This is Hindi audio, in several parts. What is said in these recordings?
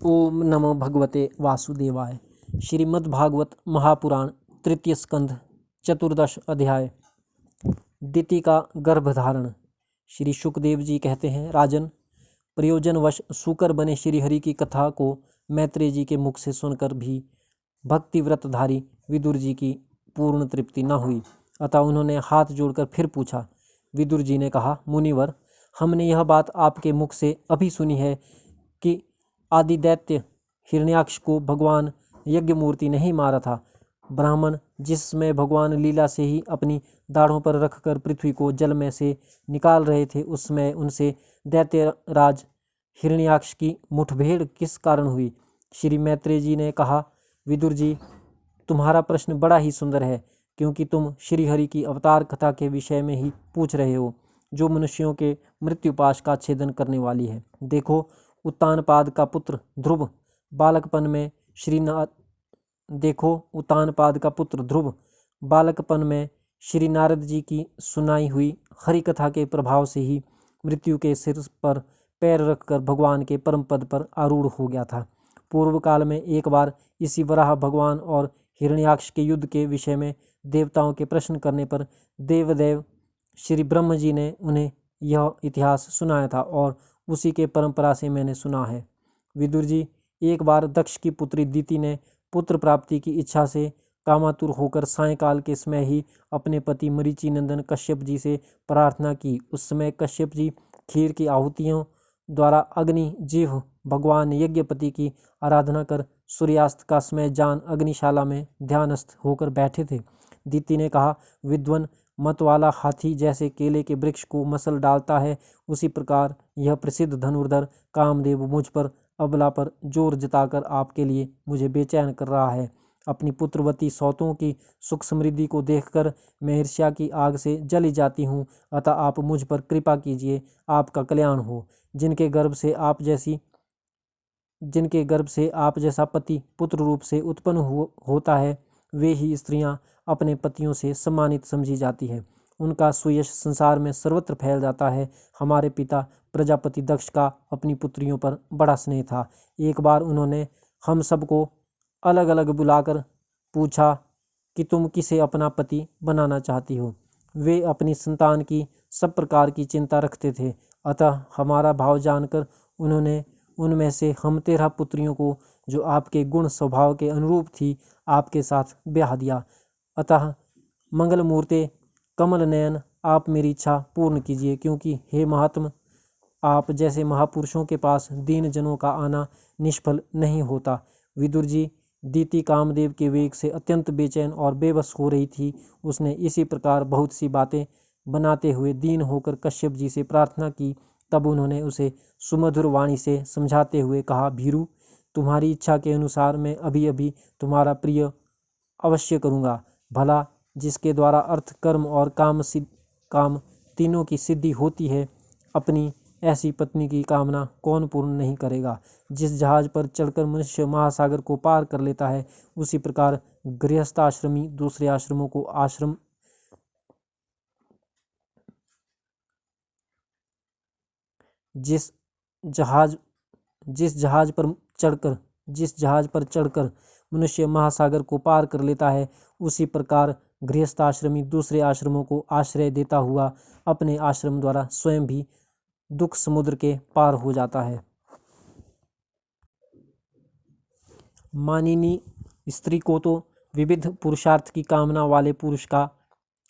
ओम नमो भगवते वासुदेवाय। श्रीमद्भागवत महापुराण तृतीय स्कंध चतुर्दश अध्याय। दिति का गर्भधारण। श्री सुखदेव जी कहते हैं, राजन, प्रयोजनवश सूकर बने श्रीहरि की कथा को मैत्रेय जी के मुख से सुनकर भी भक्तिव्रतधारी विदुर जी की पूर्ण तृप्ति न हुई। अतः उन्होंने हाथ जोड़कर फिर पूछा। विदुर जी ने कहा, मुनिवर, हमने यह बात आपके मुख से अभी सुनी है कि आदिदैत्य हिरण्याक्ष को भगवान यज्ञमूर्ति नहीं मारा था। ब्राह्मण जिस समय भगवान लीला से ही अपनी दाढ़ों पर रखकर पृथ्वी को जल में से निकाल रहे थे, उस समय उनसे दैत्यराज हिरण्याक्ष की मुठभेड़ किस कारण हुई? श्री मैत्रेय जी ने कहा, विदुर जी, तुम्हारा प्रश्न बड़ा ही सुंदर है, क्योंकि तुम श्रीहरि की अवतार कथा के विषय में ही पूछ रहे हो, जो मनुष्यों के मृत्युपाश का छेदन करने वाली है। देखो, उत्तानपाद का पुत्र ध्रुव बालकपन में श्री नारद जी की सुनाई हुई हरि कथा के प्रभाव से ही मृत्यु के सिर पर पैर रखकर भगवान के परम पद पर आरूढ़ हो गया था। पूर्व काल में एक बार इसी वराह भगवान और हिरण्याक्ष के युद्ध के विषय में देवताओं के प्रश्न करने पर देवदेव श्री ब्रह्म जी ने उन्हें यह इतिहास सुनाया था, और उसी के परंपरा से मैंने सुना है। विदुर जी, एक बार दक्ष की पुत्री दिति ने पुत्र प्राप्ति की इच्छा से कामातुर होकर सायंकाल के समय ही अपने पति मरीचि नंदन कश्यप जी से प्रार्थना की। उस समय कश्यप जी खीर की आहुतियों द्वारा अग्नि जीव भगवान यज्ञपति की आराधना कर सूर्यास्त का समय जान अग्निशाला में ध्यानस्थ होकर बैठे थे। दिति ने कहा, विद्वन, मत वाला हाथी जैसे केले के वृक्ष को मसल डालता है, उसी प्रकार यह प्रसिद्ध धनुर्धर कामदेव मुझ पर अबला पर जोर जताकर आपके लिए मुझे बेचैन कर रहा है। अपनी पुत्रवती सौतों की सुख समृद्धि को देखकर मैं ईर्ष्या की आग से जली जाती हूँ। अतः आप मुझ पर कृपा कीजिए, आपका कल्याण हो। जिनके गर्भ से आप जैसा पति पुत्र रूप से उत्पन्न होता है, वे ही स्त्रियां अपने पतियों से सम्मानित समझी जाती है। उनका सुयश संसार में सर्वत्र फैल जाता है। हमारे पिता प्रजापति दक्ष का अपनी पुत्रियों पर बड़ा स्नेह था। एक बार उन्होंने हम सबको अलग अलग बुलाकर पूछा कि तुम किसे अपना पति बनाना चाहती हो। वे अपनी संतान की सब प्रकार की चिंता रखते थे। अतः हमारा भाव जानकर उन्होंने उनमें से हम 13 पुत्रियों को, जो आपके गुण स्वभाव के अनुरूप थी, आपके साथ ब्याह दिया। अतः मंगल मूर्ते कमल नयन, आप मेरी इच्छा पूर्ण कीजिए, क्योंकि हे महात्म, आप जैसे महापुरुषों के पास दीन जनों का आना निष्फल नहीं होता। विदुर जी, दिति कामदेव के वेग से अत्यंत बेचैन और बेबस हो रही थी। उसने इसी प्रकार बहुत सी बातें बनाते हुए दीन होकर कश्यप जी से प्रार्थना की। तब उन्होंने उसे सुमधुर वाणी से समझाते हुए कहा, भीरु, तुम्हारी इच्छा के अनुसार मैं अभी अभी तुम्हारा प्रिय अवश्य करूँगा। भला जिसके द्वारा अर्थ, कर्म और काम तीनों की सिद्धि होती है, अपनी ऐसी पत्नी की कामना कौन पूर्ण नहीं करेगा? जिस जहाज पर चढ़कर मनुष्य महासागर को पार कर लेता है, उसी प्रकार गृहस्थाश्रमी दूसरे आश्रमों को आश्रम जिस जहाज पर चढ़कर मनुष्य महासागर को पार कर लेता है, उसी प्रकार गृहस्थाश्रमी दूसरे आश्रमों को आश्रय देता हुआ अपने आश्रम द्वारा स्वयं भी दुख समुद्र के पार हो जाता है। मानिनी स्त्री को तो विविध पुरुषार्थ की कामना वाले पुरुष का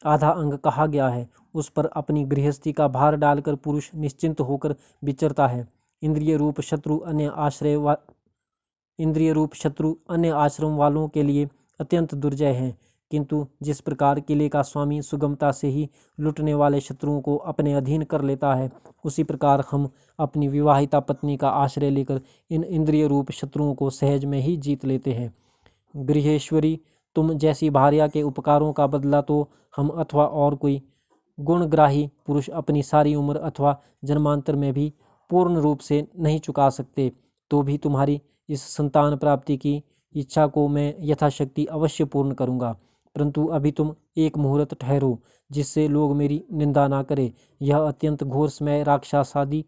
आधा अंग कहा गया है। उस पर अपनी गृहस्थी का भार डालकर पुरुष निश्चिंत होकर विचरता है। इंद्रिय रूप शत्रु अन्य आश्रम वालों के लिए अत्यंत दुर्जय हैं, किंतु जिस प्रकार किले का स्वामी सुगमता से ही लुटने वाले शत्रुओं को अपने अधीन कर लेता है, उसी प्रकार हम अपनी विवाहिता पत्नी का आश्रय लेकर इन इंद्रिय रूप शत्रुओं को सहज में ही जीत लेते हैं। गृहेश्वरी, तुम जैसी भार्या के उपकारों का बदला तो हम अथवा और कोई गुणग्राही पुरुष अपनी सारी उम्र अथवा जन्मांतर में भी पूर्ण रूप से नहीं चुका सकते। तो भी तुम्हारी इस संतान प्राप्ति की इच्छा को मैं यथाशक्ति अवश्य पूर्ण करूंगा। परंतु अभी तुम एक मुहूर्त ठहरो, जिससे लोग मेरी निंदा ना करें। यह अत्यंत घोर समय राक्षसादि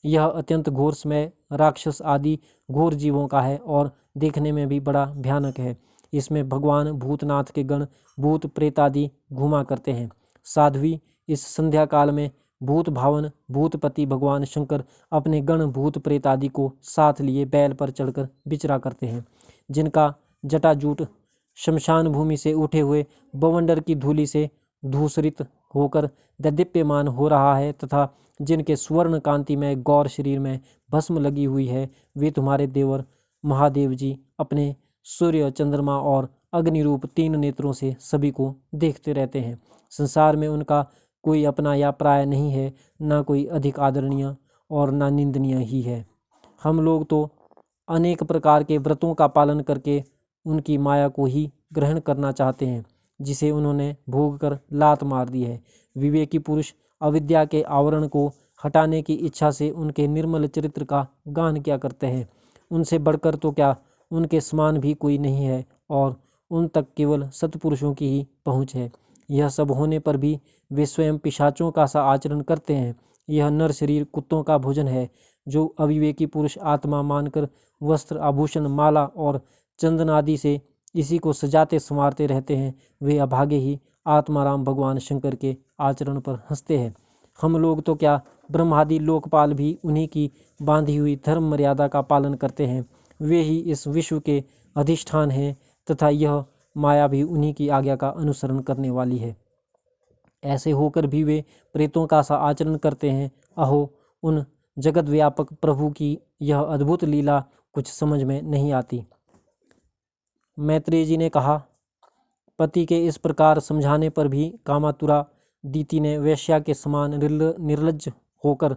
यह अत्यंत घोर समय राक्षस आदि घोर जीवों का है और देखने में भी बड़ा भयानक है। इसमें भगवान भूतनाथ के गण भूत प्रेत आदि घुमा करते हैं। साध्वी, इस संध्या काल में भूत भावन भूतपति भगवान शंकर अपने गण भूत प्रेत आदि को साथ लिए बैल पर चढ़कर विचरा करते हैं, जिनका जटाजूट शमशान भूमि से उठे हुए बवंडर की धूलि से धूसरित होकर दैदीप्यमान हो रहा है तथा जिनके स्वर्ण कांति में गौर शरीर में भस्म लगी हुई है, वे तुम्हारे देवर महादेव जी अपने सूर्य, चंद्रमा और अग्नि रूप 3 नेत्रों से सभी को देखते रहते हैं। संसार में उनका कोई अपना या पराया नहीं है, ना कोई अधिक आदरणीय और ना निंदनीय ही है। हम लोग तो अनेक प्रकार के व्रतों का पालन करके उनकी माया को ही ग्रहण करना चाहते हैं, जिसे उन्होंने भोग कर लात मार दी है। विवेकी पुरुष अविद्या के आवरण को हटाने की इच्छा से उनके निर्मल चरित्र का गान किया करते हैं। उनसे बढ़कर तो क्या, उनके समान भी कोई नहीं है और उन तक केवल सत्पुरुषों की ही पहुँच है। यह सब होने पर भी वे स्वयं पिशाचों का सा आचरण करते हैं। यह नर शरीर कुत्तों का भोजन है। जो अविवेकी पुरुष आत्मा मानकर वस्त्र, आभूषण, माला और चंदन आदि से इसी को सजाते संवारते रहते हैं, वे अभागे ही आत्माराम भगवान शंकर के आचरण पर हंसते हैं। हम लोग तो क्या, ब्रह्मादि लोकपाल भी उन्हीं की बांधी हुई धर्म मर्यादा का पालन करते हैं। वे ही इस विश्व के अधिष्ठान हैं तथा यह माया भी उन्हीं की आज्ञा का अनुसरण करने वाली है। ऐसे होकर भी वे प्रेतों का सा आचरण करते हैं। अहो, उन जगत व्यापक प्रभु की यह अद्भुत लीला कुछ समझ में नहीं आती। मैत्रेय जी ने कहा, पति के इस प्रकार समझाने पर भी कामातुरा दीति ने वेश्या के समान निर्लज्ज होकर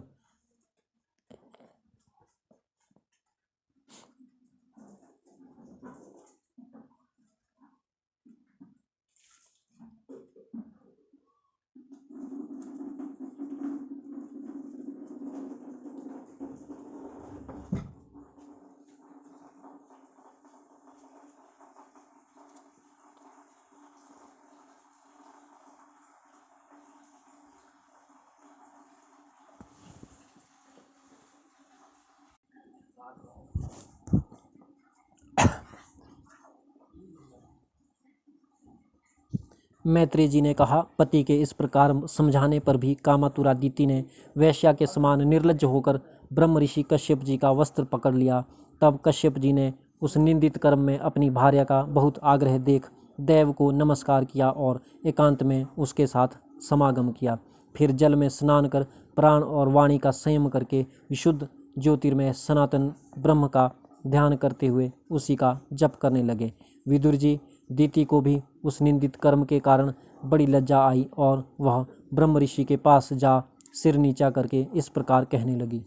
मैत्रेय जी ने कहा, पति के इस प्रकार समझाने पर भी कामातुरा दीति ने वैश्या के समान निर्लज्ज होकर ब्रह्म ऋषि कश्यप जी का वस्त्र पकड़ लिया। तब कश्यप जी ने उस निंदित कर्म में अपनी भार्या का बहुत आग्रह देख देव को नमस्कार किया और एकांत में उसके साथ समागम किया। फिर जल में स्नान कर प्राण और वाणी का संयम करके विशुद्ध ज्योतिर्मय सनातन ब्रह्म का ध्यान करते हुए उसी का जप करने लगे। विदुर जी, दीति को भी उस निंदित कर्म के कारण बड़ी लज्जा आई और वह ब्रह्म ऋषि के पास जा सिर नीचा करके इस प्रकार कहने लगी।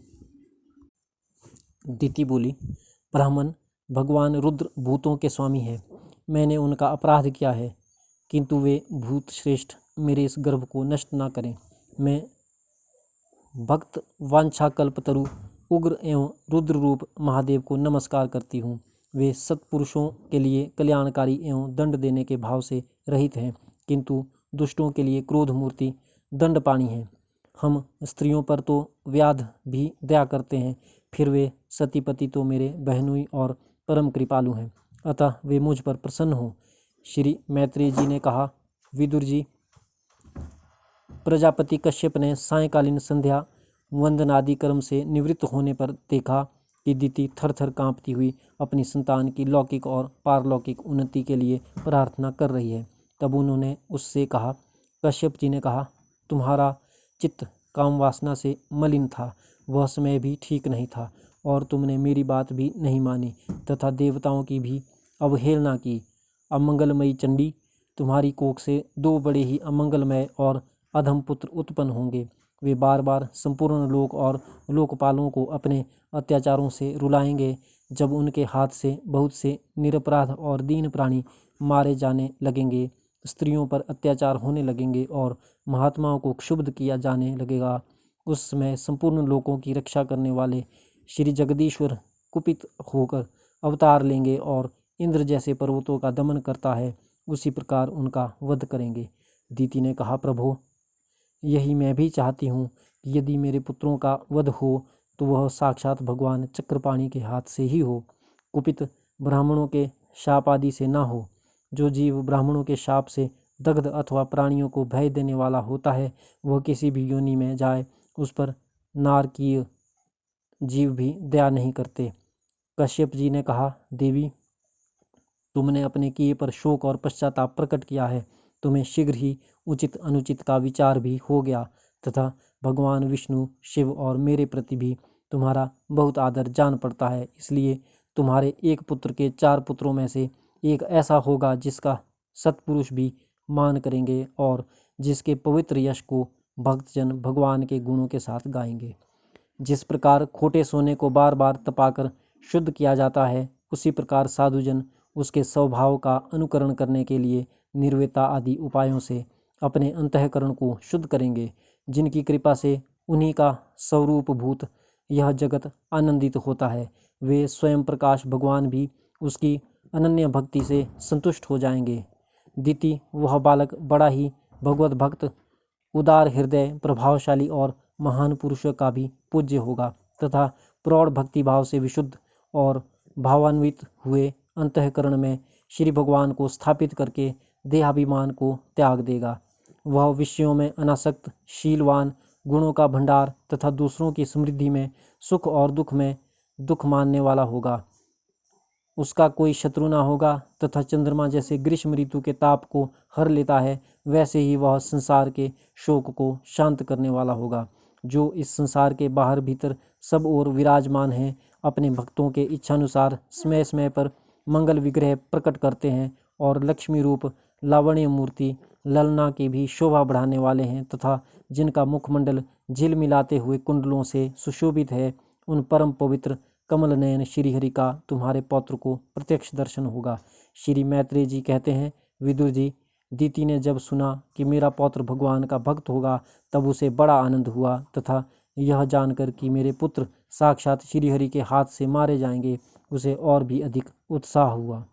दीति बोली, ब्राह्मण, भगवान रुद्र भूतों के स्वामी है। मैंने उनका अपराध किया है, किंतु वे भूत श्रेष्ठ मेरे इस गर्भ को नष्ट ना करें। मैं भक्त वांछाकल्पतरु उग्र एवं रुद्र रूप महादेव को नमस्कार करती हूँ। वे सत्पुरुषों के लिए कल्याणकारी एवं दंड देने के भाव से रहित हैं, किंतु दुष्टों के लिए क्रोध मूर्ति दंडपाणी हैं। हम स्त्रियों पर तो व्याध भी दया करते हैं, फिर वे सतीपति तो मेरे बहनोई और परम कृपालु हैं, अतः वे मुझ पर प्रसन्न हो। श्री मैत्रेय जी ने कहा, विदुर जी, प्रजापति कश्यप ने सायंकालीन संध्या वंदनादि कर्म से निवृत्त होने पर देखा कि दीति थर थर कांपती हुई अपनी संतान की लौकिक और पारलौकिक उन्नति के लिए प्रार्थना कर रही है। तब उन्होंने उससे कहा, कश्यप जी ने कहा, तुम्हारा चित्त काम वासना से मलिन था, वह समय भी ठीक नहीं था और तुमने मेरी बात भी नहीं मानी तथा देवताओं की भी अवहेलना की। अमंगलमयी चंडी, तुम्हारी कोख से 2 बड़े ही अमंगलमय और अधम पुत्र उत्पन्न होंगे। वे बार बार संपूर्ण लोक और लोकपालों को अपने अत्याचारों से रुलाएंगे। जब उनके हाथ से बहुत से निरपराध और दीन प्राणी मारे जाने लगेंगे, स्त्रियों पर अत्याचार होने लगेंगे और महात्माओं को क्षुब्ध किया जाने लगेगा, उस समय संपूर्ण लोकों की रक्षा करने वाले श्री जगदीश्वर कुपित होकर अवतार लेंगे और इंद्र जैसे पर्वतों का दमन करता है उसी प्रकार उनका वध करेंगे। दीति ने कहा, प्रभु, यही मैं भी चाहती हूँ कि यदि मेरे पुत्रों का वध हो तो वह साक्षात भगवान चक्रपाणि के हाथ से ही हो, कुपित ब्राह्मणों के शाप आदि से न हो। जो जीव ब्राह्मणों के शाप से दग्ध अथवा प्राणियों को भय देने वाला होता है, वह किसी भी योनि में जाए उस पर नारकीय जीव भी दया नहीं करते। कश्यप जी ने कहा, देवी, तुमने अपने किए पर शोक और पश्चाताप प्रकट किया है। तुम्हें शीघ्र ही उचित अनुचित का विचार भी हो गया तथा भगवान विष्णु, शिव और मेरे प्रति भी तुम्हारा बहुत आदर जान पड़ता है। इसलिए तुम्हारे एक पुत्र के 4 पुत्रों में से एक ऐसा होगा जिसका सत्पुरुष भी मान करेंगे और जिसके पवित्र यश को भक्तजन भगवान के गुणों के साथ गाएंगे। जिस प्रकार खोटे सोने को बार बार तपाकर शुद्ध किया जाता है, उसी प्रकार साधुजन उसके स्वभाव का अनुकरण करने के लिए निर्वेता आदि उपायों से अपने अंतःकरण को शुद्ध करेंगे, जिनकी कृपा से उन्हीं का स्वरूप भूत यह जगत आनंदित होता है। वे स्वयं प्रकाश भगवान भी उसकी अनन्य भक्ति से संतुष्ट हो जाएंगे। द्वितीय, वह बालक बड़ा ही भगवत भक्त, उदार हृदय, प्रभावशाली और महान पुरुषों का भी पूज्य होगा तथा प्रौढ़ भक्ति भाव से विशुद्ध और भावान्वित हुए अंतःकरण में श्री भगवान को स्थापित करके देहाभिमान को त्याग देगा। वह विषयों में अनासक्त, शीलवान, गुणों का भंडार तथा दूसरों की समृद्धि में सुख और दुख में दुख मानने वाला होगा। उसका कोई शत्रु ना होगा तथा चंद्रमा जैसे ग्रीष्म ऋतु के ताप को हर लेता है, वैसे ही वह संसार के शोक को शांत करने वाला होगा। जो इस संसार के बाहर भीतर सब ओर विराजमान हैं, अपने भक्तों के इच्छानुसार समय समय पर मंगल विग्रह प्रकट करते हैं और लक्ष्मी रूप लावण्य मूर्ति ललना की भी शोभा बढ़ाने वाले हैं तथा जिनका मुखमंडल झिल मिलाते हुए कुंडलों से सुशोभित है, उन परम पवित्र कमल नयन श्रीहरि का तुम्हारे पौत्र को प्रत्यक्ष दर्शन होगा। श्री मैत्रेय जी कहते हैं, विदुर जी, दीति ने जब सुना कि मेरा पौत्र भगवान का भक्त होगा, तब उसे बड़ा आनंद हुआ तथा यह जानकर कि मेरे पुत्र साक्षात श्रीहरि के हाथ से मारे जाएंगे, उसे और भी अधिक उत्साह हुआ।